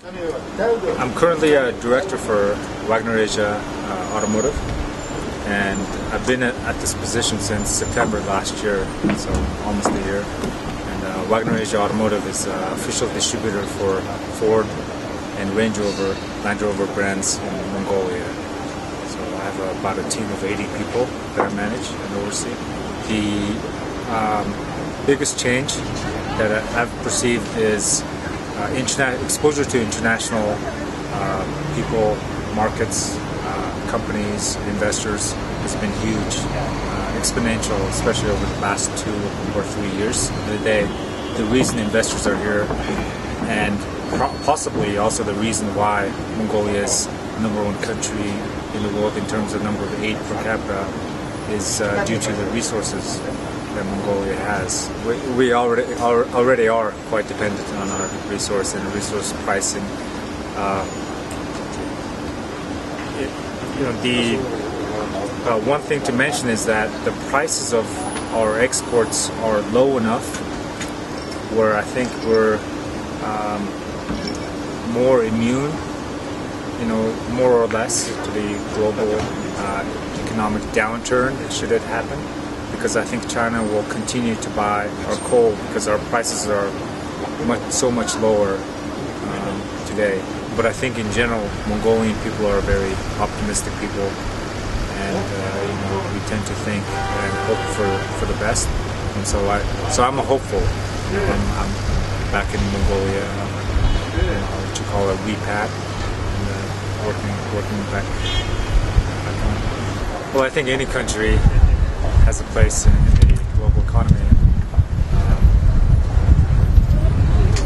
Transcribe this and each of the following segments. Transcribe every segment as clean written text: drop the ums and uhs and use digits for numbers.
I'm currently a director for Wagner Asia Automotive, and I've been at this position since September last year, so almost a year. And Wagner Asia Automotive is an official distributor for Ford and Range Rover, Land Rover brands in Mongolia. So I have about a team of 80 people that I manage and oversee. The biggest change that I've perceived is exposure to international people, markets, companies, investors has been huge, exponential, especially over the last 2 or 3 years. The reason investors are here, and possibly also the reason why Mongolia is #1 country in the world in terms of number of aid per capita, is due to the resources that Mongolia has. We already are quite dependent on our resource and resource pricing. One thing to mention is that the prices of our exports are low enough where I think we're more immune, more or less, to the global economic downturn should it happen. Because I think China will continue to buy our coal because our prices are so much lower today. But I think in general, Mongolian people are very optimistic people, and we tend to think and hope for the best. And so I'm a hopeful. I'm back in Mongolia, what you call a repat, and working back home. Well, I think any country has a place in the global economy.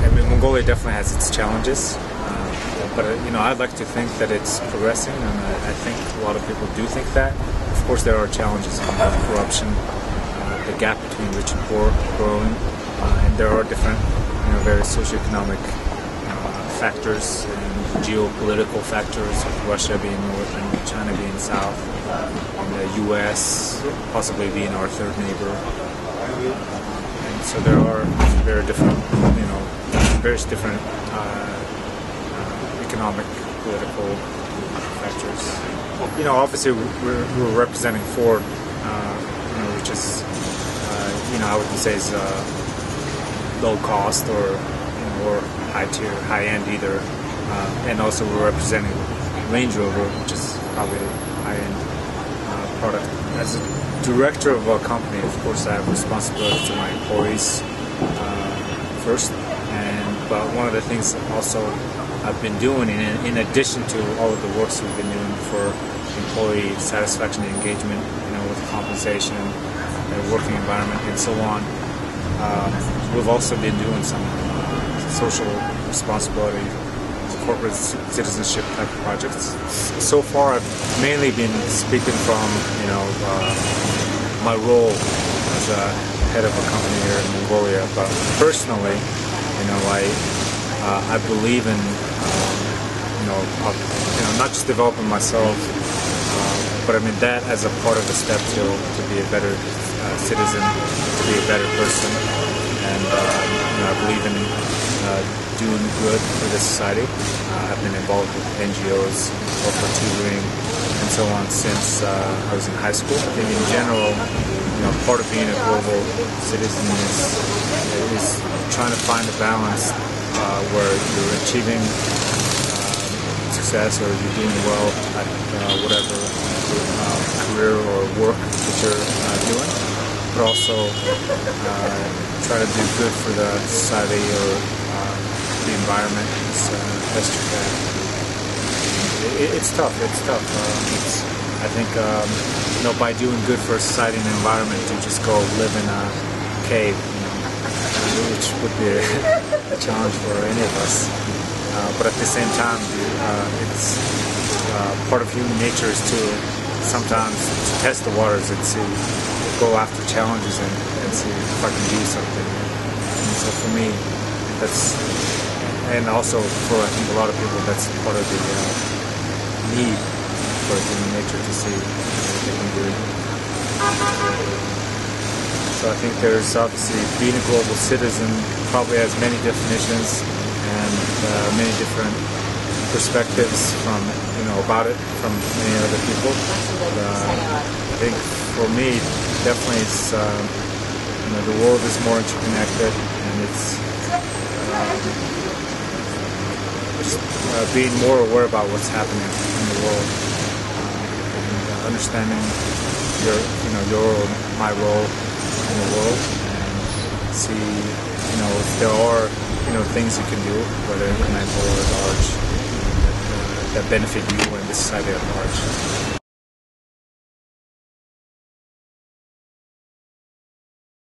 I mean, Mongolia definitely has its challenges, but I'd like to think that it's progressing, and I think a lot of people do think that. Of course, there are challenges of corruption, the gap between rich and poor growing, and there are different, various socioeconomic factors and geopolitical factors, with Russia being north and China being south, and the U.S. possibly being our third neighbor. And so there are various different economic, political factors. Obviously we're representing Ford, which is, I wouldn't say is low cost or high tier, high end either. And also we're representing Range Rover, which is probably a high end product. As a director of a company, of course, I have responsibility to my employees first. But one of the things also I've been doing, in addition to all of the works we've been doing for employee satisfaction and engagement, with compensation, working environment, and so on, we've also been doing some social responsibility, corporate citizenship type of projects. So far, I've mainly been speaking from, my role as a head of a company here in Mongolia. But personally, I believe in, not just developing myself, but I mean that as a part of the step to be a better citizen, to be a better person, and I believe in doing good for the society. I've been involved with NGOs, or for tutoring, and so on since I was in high school. I think in general, part of being a global citizen is trying to find a balance where you're achieving success, or you're doing well at whatever career or work that you're doing, but also try to do good for the society or the environment as best you can. It's tough. I think by doing good for society and the environment, you just go live in a cave, which would be a challenge for any of us. But at the same time, it's part of human nature is to sometimes to test the waters and to go after challenges and see if I can do something. And so for me, and also for I think a lot of people, that's part of the need for human nature to see what they can do. So I think there's obviously being a global citizen probably has many definitions, and many different perspectives from about it from many other people. I think for me, definitely, it's the world is more interconnected, and it's just being more aware about what's happening in the world, and understanding my role in the world, and see if there are things you can do, whether incremental or large, that benefit you and the society at large.